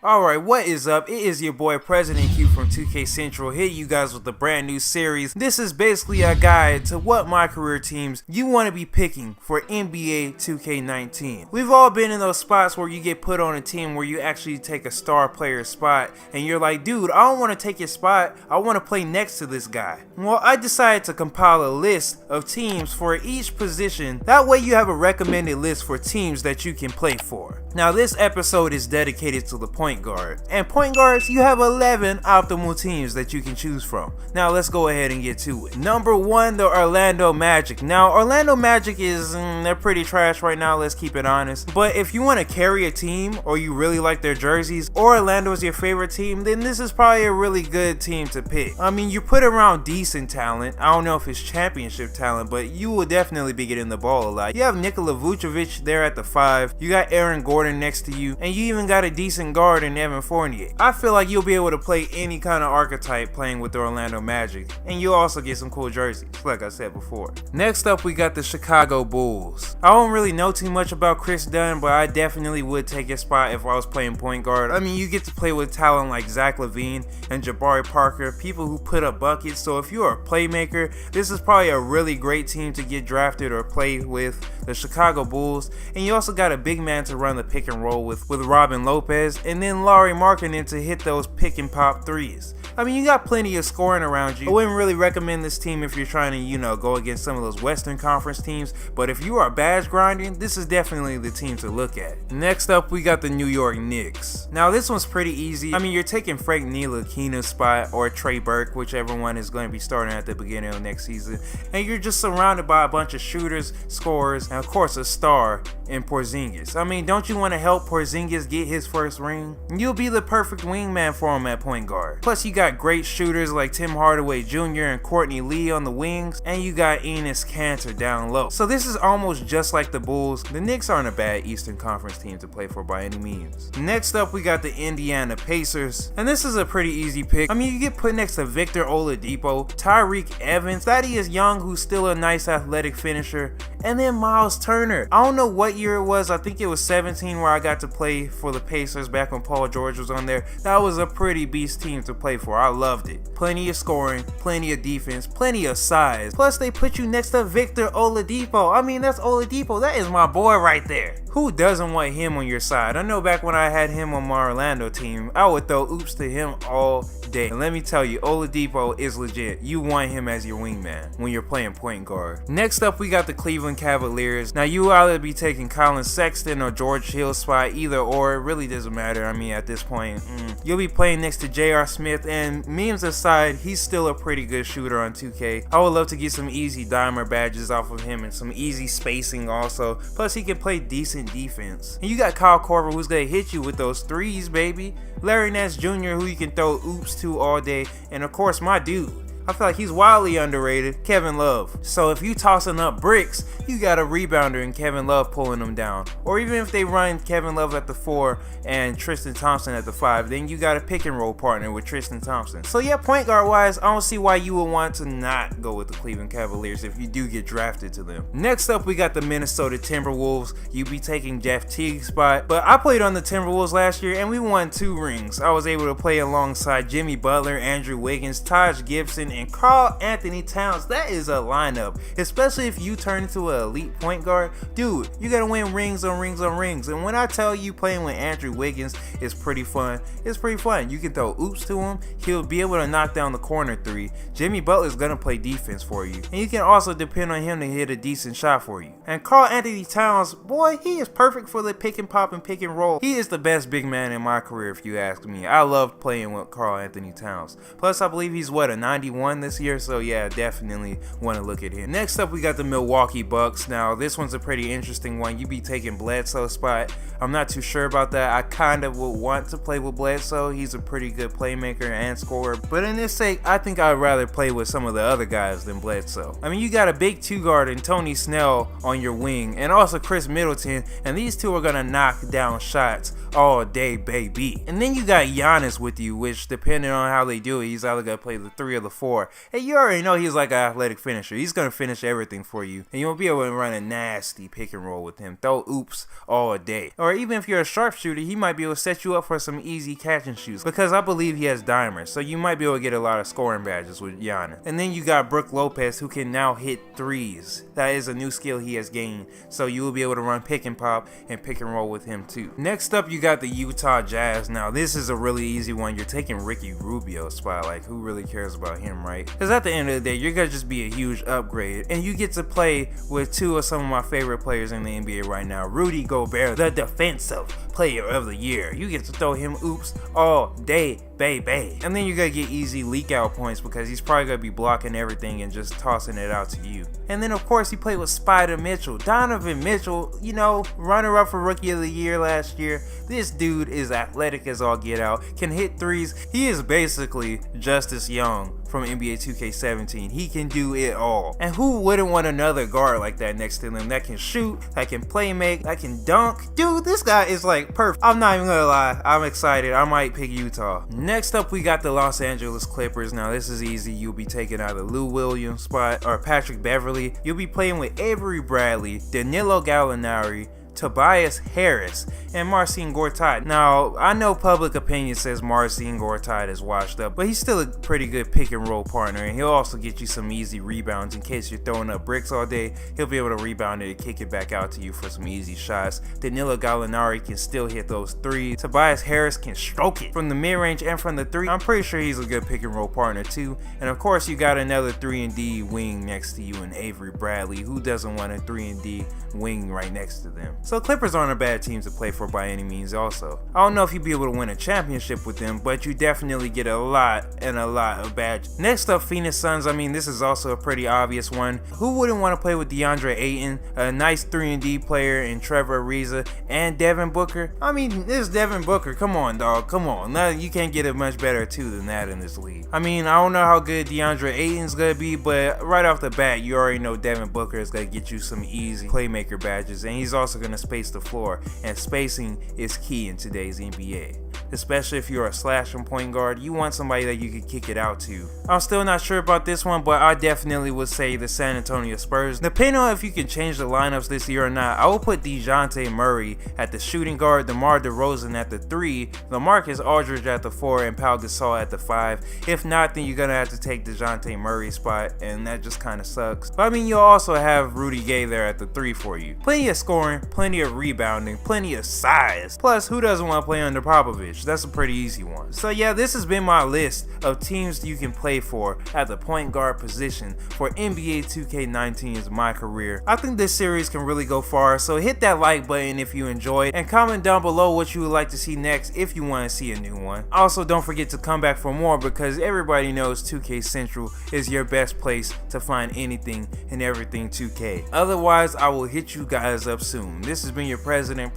Alright, what is up? It is your boy President Q from 2K Central, here you guys with a brand new series. This is basically a guide to what MyCareer teams you want to be picking for NBA 2K19. We've all been in those spots where you get put on a team where you actually take a star player's spot and you're like, dude, I don't want to take your spot, I want to play next to this guy. Well, I decided to compile a list of teams for each position, that way you have a recommended list for teams that you can play for. Now this episode is dedicated to the point guard, and point guards, you have 11 optimal teams that you can choose from. Now let's go ahead and get to it. Number 1, the Orlando Magic. Now Orlando Magic is they're pretty trash right now, let's keep it honest, but if you want to carry a team or you really like their jerseys or Orlando is your favorite team, then this is probably a really good team to pick. I mean, you put around decent talent. I don't know if it's championship talent, but you will definitely be getting the ball a lot. You have Nikola Vucevic there at the 5, you got Aaron Gordon next to you, and you even got a decent guard in Evan Fournier. I feel like you'll be able to play any kind of archetype playing with the Orlando Magic, and you'll also get some cool jerseys, like I said before. Next up, we got the Chicago Bulls. I don't really know too much about Chris Dunn, but I definitely would take his spot if I was playing point guard. I mean, you get to play with talent like Zach LaVine and Jabari Parker, people who put up buckets, so if you're a playmaker, this is probably a really great team to get drafted or play with, the Chicago Bulls. And you also got a big man to run the pick and roll with Robin Lopez, and then Lauri Markkanen to hit those pick and pop threes. I mean, you got plenty of scoring around you. I wouldn't really recommend this team if you're trying to, go against some of those Western Conference teams, but if you are badge grinding, this is definitely the team to look at. Next up, we got the New York Knicks. Now, this one's pretty easy. I mean, you're taking Frank Ntilikina's spot or Trey Burke, whichever one is going to be starting at the beginning of next season, and you're just surrounded by a bunch of shooters, scorers, and of course a star in Porzingis. I mean, don't you want to help Porzingis get his first ring? You'll be the perfect wingman for him at point guard. Plus, you got great shooters like Tim Hardaway Jr. and Courtney Lee on the wings, and you got Enes Kanter down low. So this is almost just like the Bulls. The Knicks aren't a bad Eastern Conference team to play for by any means. Next up, we got the Indiana Pacers, and this is a pretty easy pick. I mean, you get put next to Victor Oladipo, Tyreke Evans, Thaddeus Young, who's still a nice athletic finisher, and then Miles Turner. I don't know what year it was, I think it was 17 where I got to play for the Pacers back when Paul George was on there. That was a pretty beast team to play for. I loved it. Plenty of scoring, plenty of defense, plenty of size. Plus they put you next to Victor Oladipo. I mean, that's Oladipo. That is my boy right there. Who doesn't want him on your side? I know back when I had him on my Orlando team, I would throw oops to him all day. And let me tell you, Oladipo is legit. You want him as your wingman when you're playing point guard. Next up, we got the Cleveland Cavaliers. Now, you either be taking Colin Sexton or George Hill's spot, either or. It really doesn't matter. I mean, at this point, you'll be playing next to J.R. Smith, and memes aside, he's still a pretty good shooter on 2K. I would love to get some easy dimer badges off of him and some easy spacing also. Plus, he can play decent defense. And you got Kyle Korver, who's gonna hit you with those threes, baby. Larry Nance Jr., who you can throw oops to all day. And of course, my dude, I feel like he's wildly underrated, Kevin Love. So if you tossing up bricks, you got a rebounder and Kevin Love pulling them down. Or even if they run Kevin Love at the 4 and Tristan Thompson at the 5, then you got a pick and roll partner with Tristan Thompson. So yeah, point guard wise, I don't see why you would want to not go with the Cleveland Cavaliers if you do get drafted to them. Next up, we got the Minnesota Timberwolves. You be taking Jeff Teague's spot, but I played on the Timberwolves last year and we won 2 rings. I was able to play alongside Jimmy Butler, Andrew Wiggins, Taj Gibson, and Karl Anthony Towns. That is a lineup, especially if you turn into an elite point guard. Dude, you gotta win rings on rings on rings. And when I tell you playing with Andrew Wiggins is pretty fun, it's pretty fun. You can throw oops to him, he'll be able to knock down the corner 3. Jimmy Butler's gonna play defense for you, and you can also depend on him to hit a decent shot for you. And Karl Anthony Towns, boy, he is perfect for the pick and pop and pick and roll. He is the best big man in my career if you ask me. I loved playing with Karl Anthony Towns. Plus, I believe he's a 91 this year, so yeah, definitely want to look at him. Next up, we got the Milwaukee Bucks. Now, this one's a pretty interesting one. You be taking Bledsoe's spot. I'm not too sure about that. I kind of would want to play with Bledsoe. He's a pretty good playmaker and scorer, but in this sake, I think I'd rather play with some of the other guys than Bledsoe. I mean, you got a big 2 guard and Tony Snell on your wing, and also Chris Middleton, and these two are gonna knock down shots all day, baby. And then you got Giannis with you, which depending on how they do it, he's either gonna play the 3 or the 4. floor. And you already know he's like an athletic finisher. He's going to finish everything for you. And you'll be able to run a nasty pick and roll with him. Throw oops all day. Or even if you're a sharpshooter, he might be able to set you up for some easy catch and shoots. Because I believe he has dimers. So you might be able to get a lot of scoring badges with Giannis. And then you got Brook Lopez, who can now hit threes. That is a new skill he has gained. So you will be able to run pick and pop and pick and roll with him too. Next up, you got the Utah Jazz. Now this is a really easy one. You're taking Ricky Rubio's spot. Like, who really cares about him, right? Because at the end of the day, you're gonna just be a huge upgrade, and you get to play with two of some of my favorite players in the NBA right now. Rudy Gobert, the defensive player of the year. You get to throw him oops all day, baby. And then you're gonna get easy leak out points because he's probably gonna be blocking everything and just tossing it out to you. And then of course he played with Spider Mitchell. Donovan Mitchell, you know, runner up for Rookie of the Year last year. This dude is athletic as all get out, can hit threes. He is basically Justice Young from NBA 2K17. He can do it all. And who wouldn't want another guard like that next to him that can shoot, that can play make, that can dunk? Dude, this guy is like perfect. I'm not even gonna lie, I'm excited. I might pick Utah. Next up, we got the Los Angeles Clippers. Now this is easy. You'll be taking either Lou Williams spot or Patrick Beverly. You'll be playing with Avery Bradley, Danilo Gallinari, Tobias Harris, and Marcin Gortat. Now, I know public opinion says Marcin Gortat is washed up, but he's still a pretty good pick and roll partner, and he'll also get you some easy rebounds in case you're throwing up bricks all day. He'll be able to rebound it and kick it back out to you for some easy shots. Danilo Gallinari can still hit those threes. Tobias Harris can stroke it from the mid-range and from the three. I'm pretty sure he's a good pick and roll partner too. And of course, you got another 3-and-D wing next to you in Avery Bradley. Who doesn't want a 3-and-D wing right next to them? So Clippers aren't a bad team to play for by any means also. I don't know if you'd be able to win a championship with them, but you definitely get a lot of badges. Next up, Phoenix Suns. I mean, this is also a pretty obvious one. Who wouldn't want to play with DeAndre Ayton, a nice 3-and-D player, and Trevor Ariza, and Devin Booker? I mean, this Devin Booker, come on, dog, come on. Now, you can't get a much better two than that in this league. I mean, I don't know how good DeAndre Ayton's gonna be, but right off the bat, you already know Devin Booker is gonna get you some easy Playmaker badges, and he's also gonna space the floor, and spacing is key in today's NBA. Especially if you're a slashing point guard, you want somebody that you can kick it out to. I'm still not sure about this one, but I definitely would say the San Antonio Spurs. Depending on if you can change the lineups this year or not, I will put DeJounte Murray at the shooting guard, DeMar DeRozan at the 3, LaMarcus Aldridge at the 4, and Pau Gasol at the 5. If not, then you're gonna have to take DeJounte Murray's spot, and that just kind of sucks. But I mean, you'll also have Rudy Gay there at the 3 for you. Plenty of scoring, plenty of rebounding, plenty of size. Plus, who doesn't want to play under Popovich? That's a pretty easy one. So yeah, this has been my list of teams you can play for at the point guard position for NBA 2K19's MyCareer. I think this series can really go far, so hit that like button if you enjoyed, and comment down below what you would like to see next if you want to see a new one. Also, don't forget to come back for more, because everybody knows 2K Central is your best place to find anything and everything 2K. Otherwise, I will hit you guys up soon. This has been your President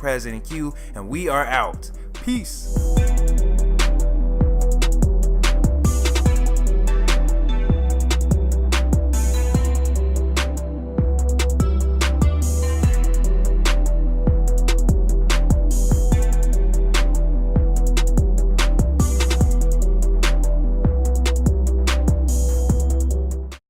Q, and we are out. Peace.